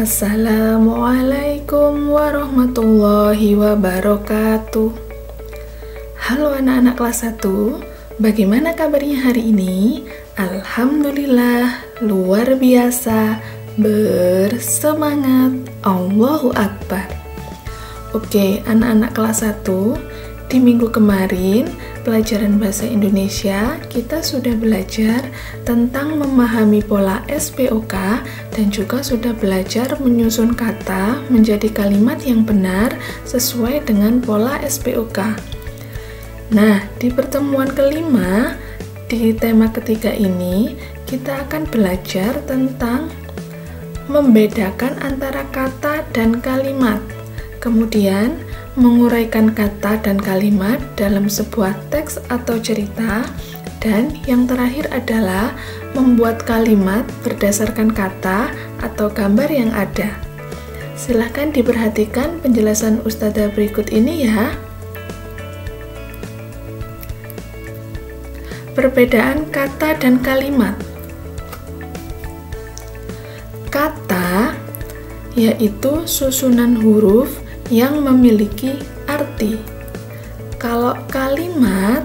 Assalamualaikum warahmatullahi wabarakatuh. Halo anak-anak kelas 1, bagaimana kabarnya hari ini? Alhamdulillah, luar biasa, bersemangat, Allahu Akbar. Oke, anak-anak kelas 1, di minggu kemarin, pelajaran bahasa Indonesia, kita sudah belajar tentang memahami pola SPOK dan juga sudah belajar menyusun kata menjadi kalimat yang benar sesuai dengan pola SPOK. Nah, di pertemuan kelima, di tema ketiga ini, kita akan belajar tentang membedakan antara kata dan kalimat. Kemudian, menguraikan kata dan kalimat dalam sebuah teks atau cerita, dan yang terakhir adalah membuat kalimat berdasarkan kata atau gambar yang ada. Silahkan diperhatikan penjelasan Ustadzah berikut ini ya. Perbedaan kata dan kalimat. Kata yaitu susunan huruf yang memiliki arti. Kalau kalimat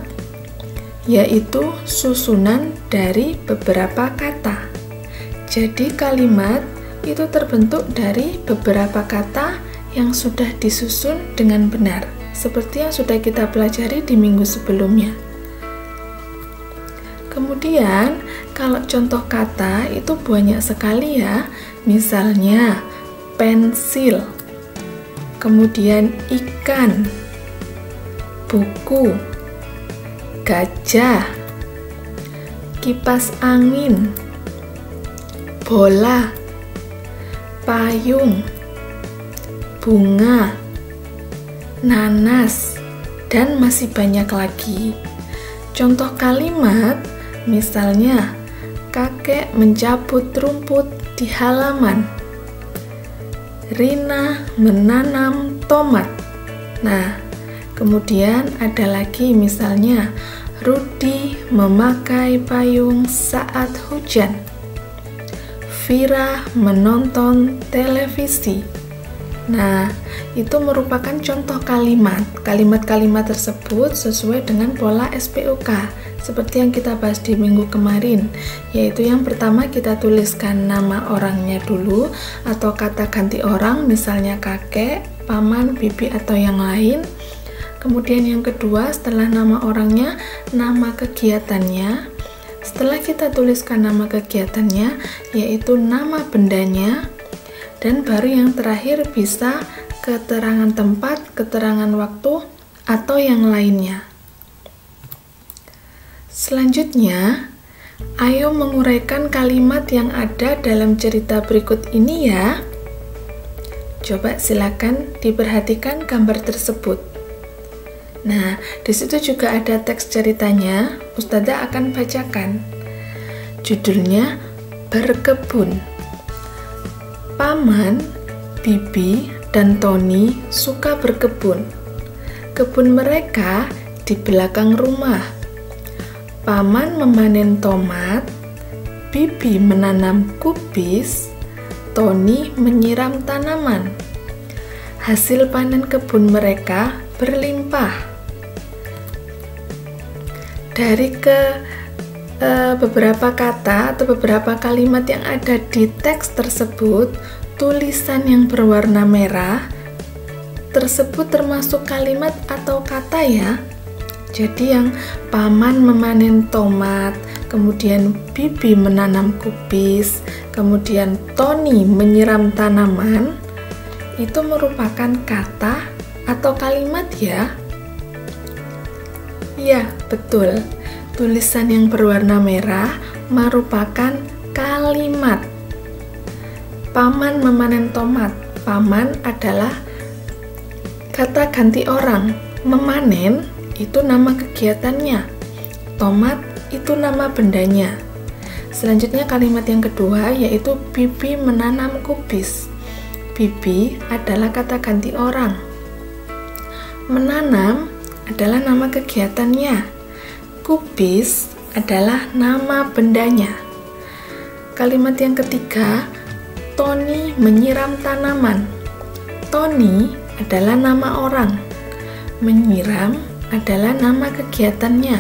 yaitu susunan dari beberapa kata. Jadi kalimat itu terbentuk dari beberapa kata yang sudah disusun dengan benar, seperti yang sudah kita pelajari di minggu sebelumnya. Kemudian, kalau contoh kata itu banyak sekali ya. Misalnya, pensil, kemudian ikan, buku, gajah, kipas angin, bola, payung, bunga, nanas, dan masih banyak lagi. Contoh kalimat, misalnya, kakek mencabut rumput di halaman. Rina menanam tomat. Nah, kemudian ada lagi misalnya, Rudi memakai payung saat hujan. Vira menonton televisi. Nah, itu merupakan contoh kalimat. Kalimat-kalimat tersebut sesuai dengan pola SPOK, seperti yang kita bahas di minggu kemarin, yaitu yang pertama kita tuliskan nama orangnya dulu, atau kata ganti orang, misalnya kakek, paman, bibi, atau yang lain. Kemudian yang kedua, setelah nama orangnya, nama kegiatannya. Setelah kita tuliskan nama kegiatannya, yaitu nama bendanya. Dan baru yang terakhir bisa keterangan tempat, keterangan waktu, atau yang lainnya. Selanjutnya, ayo menguraikan kalimat yang ada dalam cerita berikut ini ya. Coba silakan diperhatikan gambar tersebut. Nah, di situ juga ada teks ceritanya. Ustadzah akan bacakan. Judulnya Berkebun. Paman, Bibi, dan Tony suka berkebun. Kebun mereka di belakang rumah. Paman memanen tomat, Bibi menanam kubis, Tony menyiram tanaman. Hasil panen kebun mereka berlimpah. Dari beberapa kata atau beberapa kalimat yang ada di teks tersebut, tulisan yang berwarna merah tersebut termasuk kalimat atau kata ya. Jadi yang paman memanen tomat, kemudian Bibi menanam kubis, kemudian Tony menyiram tanaman, itu merupakan kata atau kalimat ya. Ya, betul. Tulisan yang berwarna merah merupakan kalimat. Paman memanen tomat. Paman adalah kata ganti orang. Memanen itu nama kegiatannya. Tomat itu nama bendanya. Selanjutnya kalimat yang kedua yaitu Bibi menanam kubis. Bibi adalah kata ganti orang. Menanam adalah nama kegiatannya. Kubis adalah nama bendanya. Kalimat yang ketiga, Tony menyiram tanaman. Tony adalah nama orang. Menyiram adalah nama kegiatannya.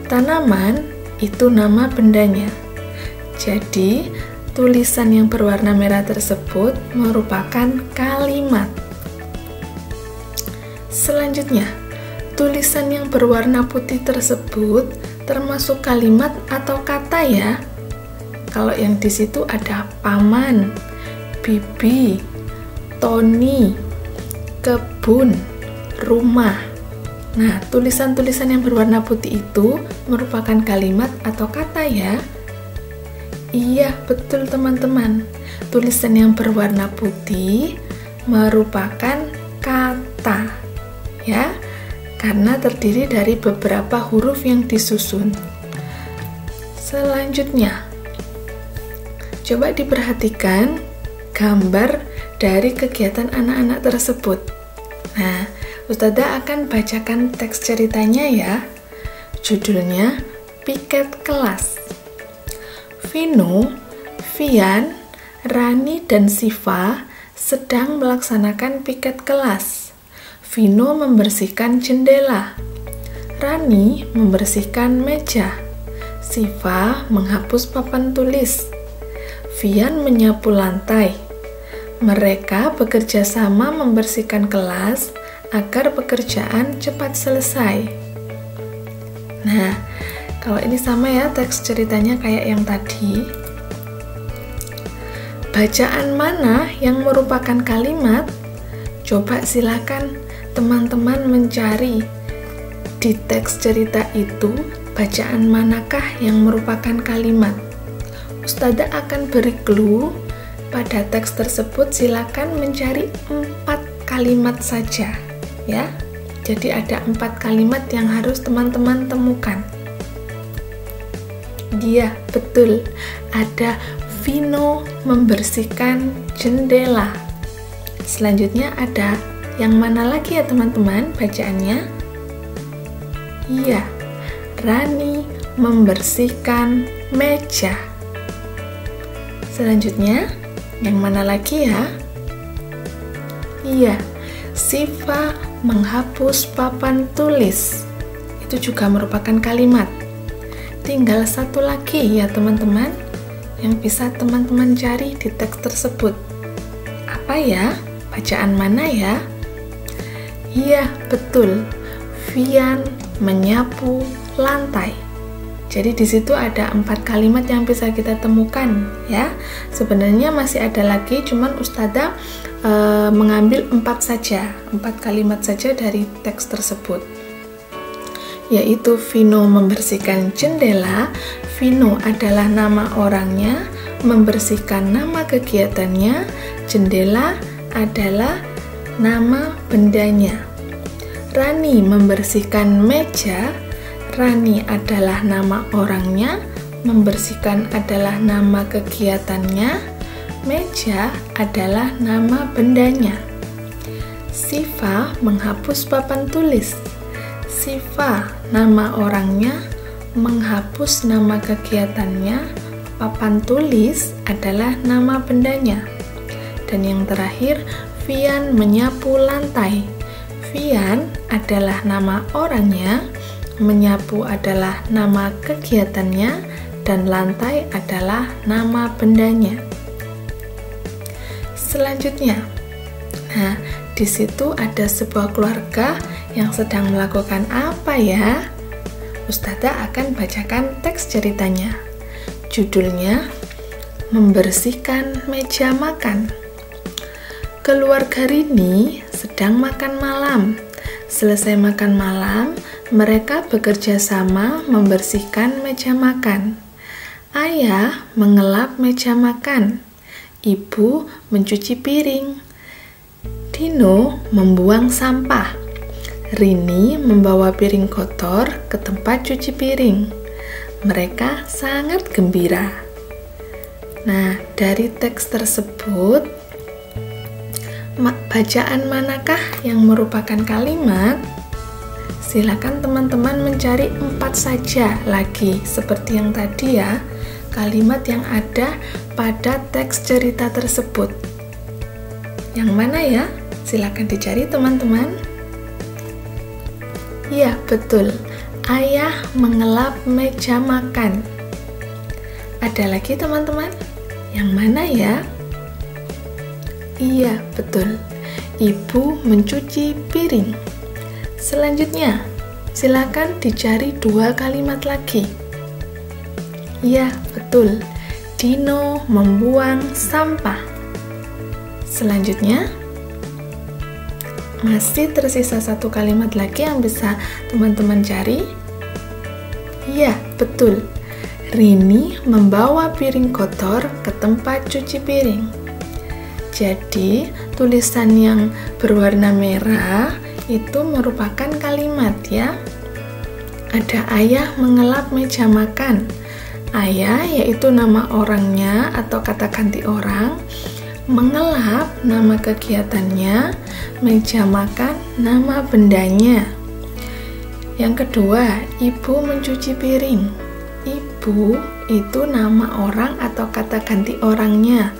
Tanaman itu nama bendanya. Jadi, tulisan yang berwarna merah tersebut merupakan kalimat. Selanjutnya, tulisan yang berwarna putih tersebut termasuk kalimat atau kata ya. Kalau yang di situ ada paman, bibi, Tony, kebun, rumah. Nah, tulisan-tulisan yang berwarna putih itu merupakan kalimat atau kata ya. Iya, betul teman-teman. Tulisan yang berwarna putih merupakan kata ya, karena terdiri dari beberapa huruf yang disusun. Selanjutnya, coba diperhatikan gambar dari kegiatan anak-anak tersebut. Nah, Ustazah akan bacakan teks ceritanya ya. Judulnya Piket Kelas. Vino, Vian, Rani, dan Siva sedang melaksanakan piket kelas. Vino membersihkan jendela. Rani membersihkan meja. Siva menghapus papan tulis. Vian menyapu lantai. Mereka bekerja sama membersihkan kelas agar pekerjaan cepat selesai. Nah, kalau ini sama ya teks ceritanya kayak yang tadi. Bacaan mana yang merupakan kalimat? Coba silakan teman-teman mencari di teks cerita itu, bacaan manakah yang merupakan kalimat. Ustazah akan beri clue pada teks tersebut, silakan mencari 4 kalimat saja ya. Jadi ada 4 kalimat yang harus teman-teman temukan. Dia betul, ada Vino membersihkan jendela. Selanjutnya ada yang mana lagi ya teman-teman bacaannya? Iya, Rani membersihkan meja. Selanjutnya, yang mana lagi ya? Iya, Siva menghapus papan tulis. Itu juga merupakan kalimat. Tinggal satu lagi ya teman-teman yang bisa teman-teman cari di teks tersebut. Apa ya? Bacaan mana ya? Iya, betul. Vian menyapu lantai. Jadi di situ ada 4 kalimat yang bisa kita temukan ya. Sebenarnya masih ada lagi, cuman Ustazah mengambil 4 saja, 4 kalimat saja dari teks tersebut. Yaitu Vino membersihkan jendela. Vino adalah nama orangnya, membersihkan nama kegiatannya, jendela adalah nama bendanya. Rani membersihkan meja. Rani adalah nama orangnya, membersihkan adalah nama kegiatannya, meja adalah nama bendanya. Siva menghapus papan tulis. Siva nama orangnya, menghapus nama kegiatannya, papan tulis adalah nama bendanya. Dan yang terakhir, Vian menyapu lantai. Vian adalah nama orangnya, menyapu adalah nama kegiatannya, dan lantai adalah nama bendanya. Selanjutnya, nah di situ ada sebuah keluarga yang sedang melakukan apa ya? Ustazah akan bacakan teks ceritanya. Judulnya Membersihkan Meja Makan. Keluarga Rini sedang makan malam. Selesai makan malam, mereka bekerja sama membersihkan meja makan. Ayah mengelap meja makan. Ibu mencuci piring. Dino membuang sampah. Rini membawa piring kotor ke tempat cuci piring. Mereka sangat gembira. Nah, dari teks tersebut, bacaan manakah yang merupakan kalimat? Silakan teman-teman mencari 4 saja lagi seperti yang tadi ya. kalimat yang ada pada teks cerita tersebut. Yang mana ya? Silakan dicari teman-teman. Ya, betul. Ayah mengelap meja makan. Ada lagi teman-teman? Yang mana ya? Iya, betul. Ibu mencuci piring. Selanjutnya, silakan dicari 2 kalimat lagi. Iya, betul. Dino membuang sampah. Selanjutnya, masih tersisa 1 kalimat lagi yang bisa teman-teman cari. Iya, betul. Rini membawa piring kotor ke tempat cuci piring. Jadi, tulisan yang berwarna merah itu merupakan kalimat ya. Ada ayah mengelap meja makan. Ayah yaitu nama orangnya atau kata ganti orang. Mengelap nama kegiatannya, meja makan nama bendanya. Yang kedua, ibu mencuci piring. Ibu itu nama orang atau kata ganti orangnya.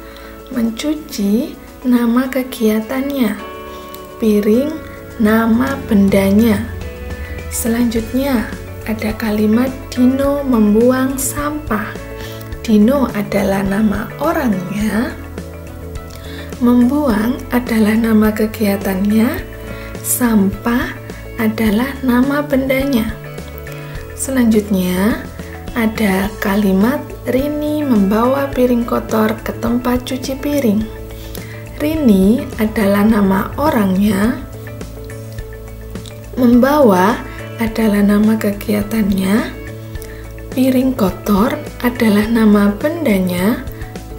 Mencuci nama kegiatannya. Piring nama bendanya. Selanjutnya ada kalimat Dino membuang sampah. Dino adalah nama orangnya. Membuang adalah nama kegiatannya, sampah adalah nama bendanya. Selanjutnya, ada kalimat Rini membawa piring kotor ke tempat cuci piring. Rini adalah nama orangnya, membawa adalah nama kegiatannya, piring kotor adalah nama bendanya,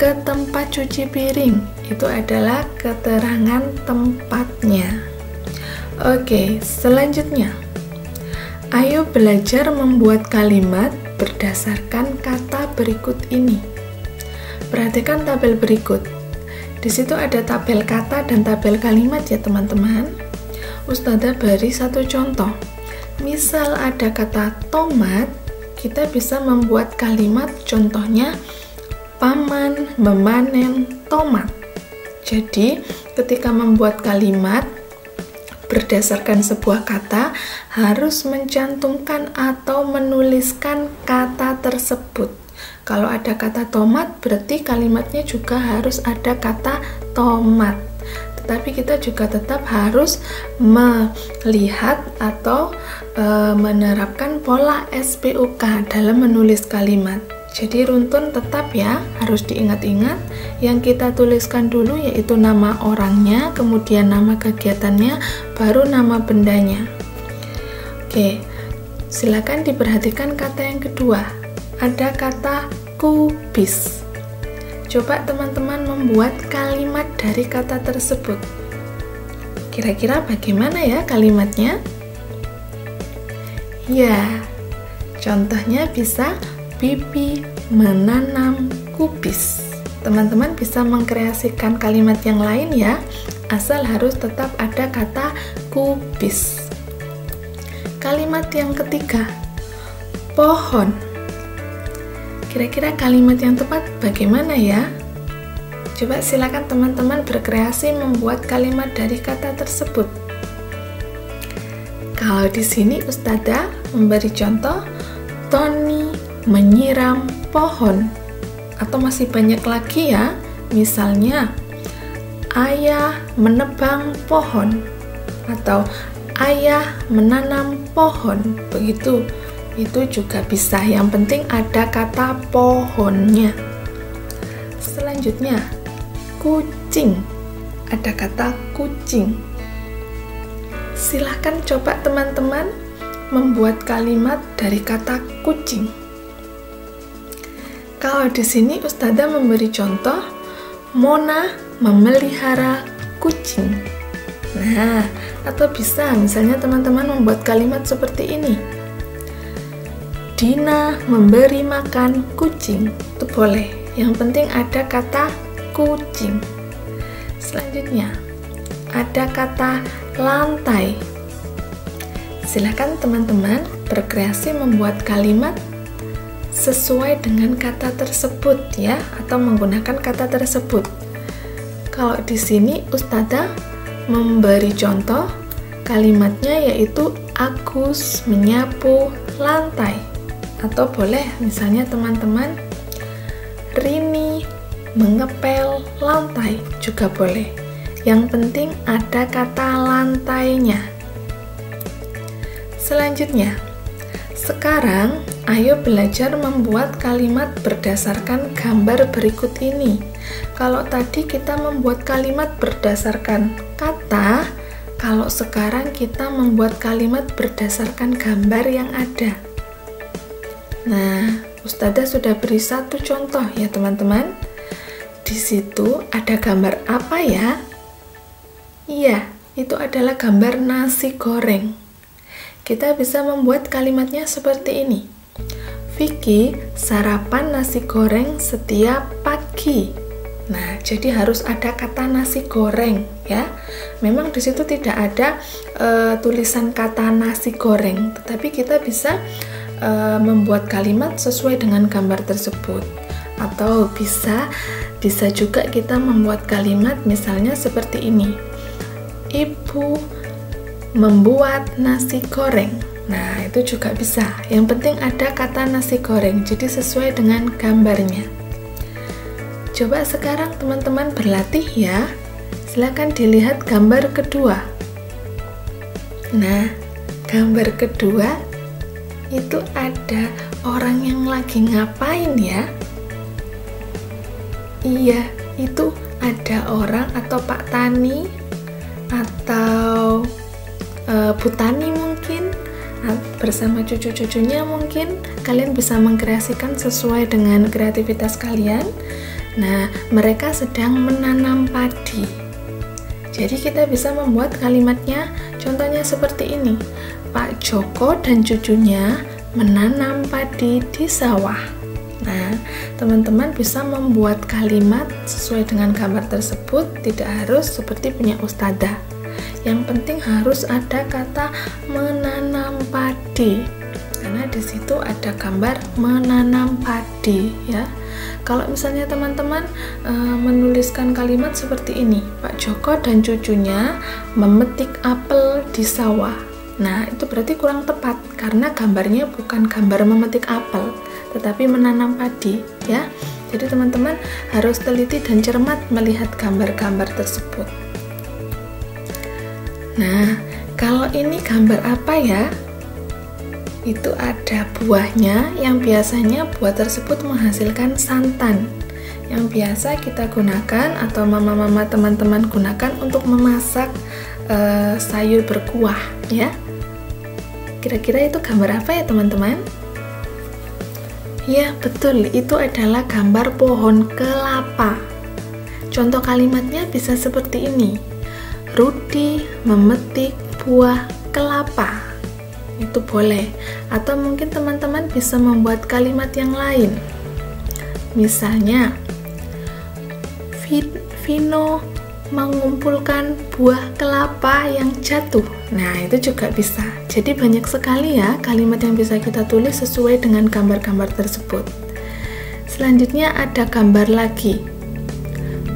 ke tempat cuci piring itu adalah keterangan tempatnya. Oke, selanjutnya. Ayo belajar membuat kalimat berdasarkan kata berikut ini. Perhatikan tabel berikut. Di situ ada tabel kata dan tabel kalimat ya teman-teman. Ustadzah beri 1 contoh. Misal ada kata tomat, kita bisa membuat kalimat contohnya paman memanen tomat. Jadi, ketika membuat kalimat berdasarkan sebuah kata, harus mencantumkan atau menuliskan kata tersebut. Kalau ada kata tomat, berarti kalimatnya juga harus ada kata tomat. Tetapi kita juga tetap harus melihat atau menerapkan pola SPOK dalam menulis kalimat. Jadi runtun tetap ya, harus diingat-ingat. Yang kita tuliskan dulu yaitu nama orangnya, kemudian nama kegiatannya, baru nama bendanya. Oke, silakan diperhatikan kata yang kedua. Ada kata kubis. Coba teman-teman membuat kalimat dari kata tersebut. Kira-kira bagaimana ya kalimatnya? Ya, contohnya bisa Bibi menanam kubis. Teman-teman bisa mengkreasikan kalimat yang lain ya, asal harus tetap ada kata kubis. Kalimat yang ketiga, pohon. Kira-kira kalimat yang tepat bagaimana ya? Coba silakan teman-teman berkreasi membuat kalimat dari kata tersebut. Kalau di sini Ustadzah memberi contoh, Tony menyiram pohon. Atau masih banyak lagi ya, misalnya ayah menebang pohon atau ayah menanam pohon. Begitu, itu juga bisa. Yang penting ada kata pohonnya. Selanjutnya, kucing. Ada kata kucing. Silahkan coba teman-teman membuat kalimat dari kata kucing. Kalau di sini Ustadzah memberi contoh, Mona memelihara kucing. Nah, atau bisa misalnya teman-teman membuat kalimat seperti ini. Dina memberi makan kucing. Itu boleh. Yang penting ada kata kucing. Selanjutnya, ada kata lantai. Silakan teman-teman berkreasi membuat kalimat sesuai dengan kata tersebut ya, atau menggunakan kata tersebut. Kalau di sini Ustadzah memberi contoh kalimatnya yaitu Agus menyapu lantai, atau boleh misalnya teman-teman Rini mengepel lantai juga boleh. Yang penting ada kata lantainya. Selanjutnya, sekarang ayo belajar membuat kalimat berdasarkan gambar berikut ini. Kalau tadi kita membuat kalimat berdasarkan kata, kalau sekarang kita membuat kalimat berdasarkan gambar yang ada. Nah, Ustadzah sudah beri satu contoh ya teman-teman. Di situ ada gambar apa ya? Iya, itu adalah gambar nasi goreng. Kita bisa membuat kalimatnya seperti ini. Vicky sarapan nasi goreng setiap pagi. Nah, jadi harus ada kata nasi goreng ya. Memang di situ tidak ada tulisan kata nasi goreng, tetapi kita bisa membuat kalimat sesuai dengan gambar tersebut. Atau bisa juga kita membuat kalimat misalnya seperti ini. Ibu membuat nasi goreng. Nah, itu juga bisa. Yang penting ada kata nasi goreng, jadi sesuai dengan gambarnya. Coba sekarang teman-teman berlatih ya. Silakan dilihat gambar kedua. Nah, gambar kedua itu ada orang yang lagi ngapain ya? Iya, itu ada orang atau Pak Tani atau Bu Tani mungkin bersama cucu-cucunya. Mungkin kalian bisa mengkreasikan sesuai dengan kreativitas kalian. Nah, mereka sedang menanam padi. Jadi kita bisa membuat kalimatnya contohnya seperti ini. Pak Joko dan cucunya menanam padi di sawah. Nah, teman-teman bisa membuat kalimat sesuai dengan gambar tersebut, tidak harus seperti punya Ustadzah. Yang penting harus ada kata menanam padi, karena di situ ada gambar menanam padi ya. Kalau misalnya teman-teman menuliskan kalimat seperti ini, Pak Joko dan cucunya memetik apel di sawah. Nah, itu berarti kurang tepat karena gambarnya bukan gambar memetik apel, tetapi menanam padi ya. Jadi teman-teman harus teliti dan cermat melihat gambar-gambar tersebut. Nah, kalau ini gambar apa ya? Itu ada buahnya yang biasanya buah tersebut menghasilkan santan yang biasa kita gunakan atau mama-mama teman-teman gunakan untuk memasak sayur berkuah ya. Kira-kira itu gambar apa ya teman-teman? Ya betul, itu adalah gambar pohon kelapa. Contoh kalimatnya bisa seperti ini. Rudi memetik buah kelapa. Itu boleh. Atau mungkin teman-teman bisa membuat kalimat yang lain. Misalnya, Vino mengumpulkan buah kelapa yang jatuh. Nah, itu juga bisa. Jadi banyak sekali ya kalimat yang bisa kita tulis sesuai dengan gambar-gambar tersebut. Selanjutnya ada gambar lagi.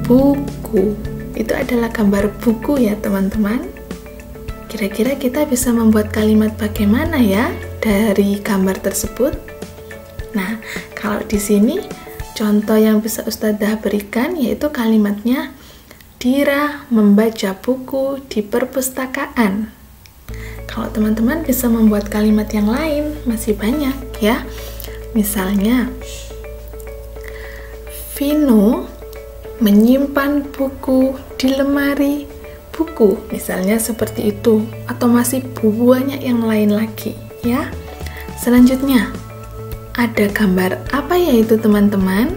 Buku. Itu adalah gambar buku ya, teman-teman. Kira-kira kita bisa membuat kalimat bagaimana ya dari gambar tersebut? Nah, kalau di sini contoh yang bisa Ustadzah berikan yaitu kalimatnya Dira membaca buku di perpustakaan. Kalau teman-teman bisa membuat kalimat yang lain, masih banyak ya. Misalnya, Vino menyimpan buku di lemari buku, misalnya seperti itu. Atau masih banyak yang lain lagi ya. Selanjutnya, ada gambar apa ya itu teman-teman?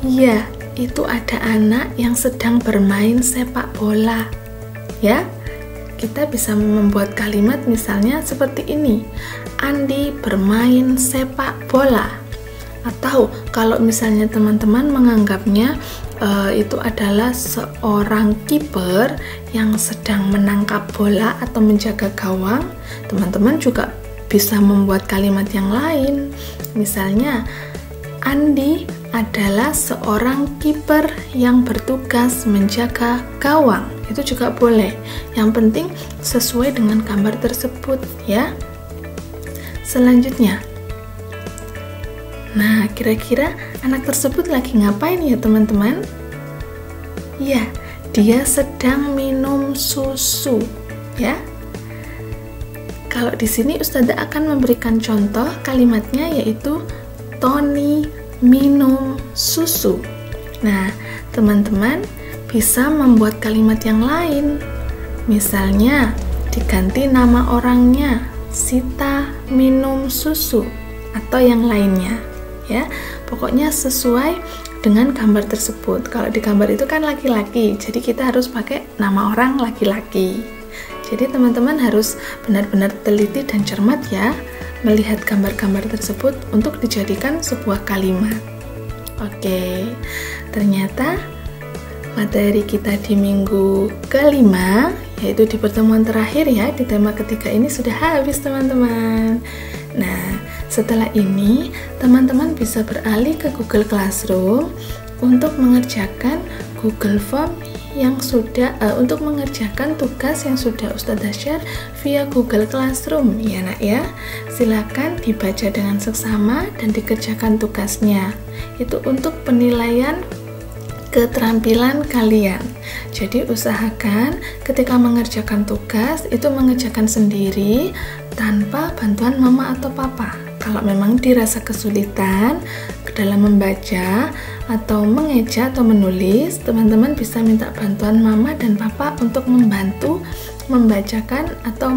Ya, itu ada anak yang sedang bermain sepak bola ya. Kita bisa membuat kalimat misalnya seperti ini. Andi bermain sepak bola. Atau kalau misalnya teman-teman menganggapnya itu adalah seorang kiper yang sedang menangkap bola atau menjaga gawang, teman-teman juga bisa membuat kalimat yang lain. Misalnya, Andi adalah seorang kiper yang bertugas menjaga gawang. Itu juga boleh. Yang penting sesuai dengan gambar tersebut ya. Selanjutnya, nah kira-kira anak tersebut lagi ngapain ya teman-teman? Ya, dia sedang minum susu ya. Kalau di sini Ustazah akan memberikan contoh kalimatnya, yaitu Tony minum susu. Nah, teman-teman bisa membuat kalimat yang lain. Misalnya, diganti nama orangnya, Sita minum susu, atau yang lainnya. Ya, pokoknya sesuai dengan gambar tersebut. Kalau di gambar itu kan laki-laki, jadi kita harus pakai nama orang laki-laki. Jadi teman-teman harus benar-benar teliti dan cermat ya melihat gambar-gambar tersebut untuk dijadikan sebuah kalimat. Oke, ternyata materi kita di minggu kelima, yaitu di pertemuan terakhir ya, di tema ketiga ini sudah habis teman-teman. Nah, setelah ini teman-teman bisa beralih ke Google Classroom untuk mengerjakan Google Form yang sudah untuk mengerjakan tugas yang sudah Ustazah share via Google Classroom ya nak ya. Silakan dibaca dengan seksama dan dikerjakan tugasnya. Itu untuk penilaian keterampilan kalian. Jadi usahakan ketika mengerjakan tugas itu mengerjakan sendiri tanpa bantuan mama atau papa. Kalau memang dirasa kesulitan dalam membaca atau mengeja atau menulis, teman-teman bisa minta bantuan mama dan papa untuk membantu membacakan atau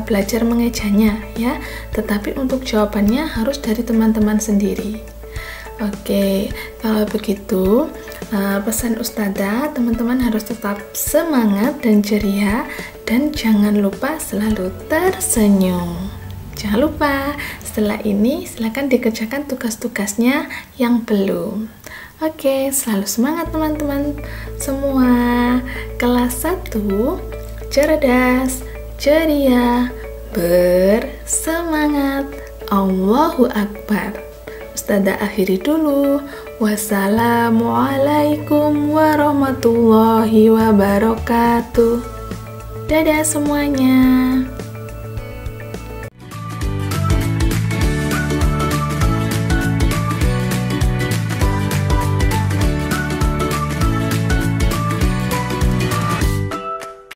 belajar mengejanya ya. Tetapi untuk jawabannya harus dari teman-teman sendiri. Oke, kalau begitu pesan Ustazah, teman-teman harus tetap semangat dan ceria dan jangan lupa selalu tersenyum. Jangan lupa, setelah ini silakan dikerjakan tugas-tugasnya yang belum. Oke, selalu semangat teman-teman semua. Kelas 1, cerdas, ceria, bersemangat. Allahu Akbar. Ustazah akhiri dulu. Wassalamualaikum warahmatullahi wabarakatuh. Dadah semuanya.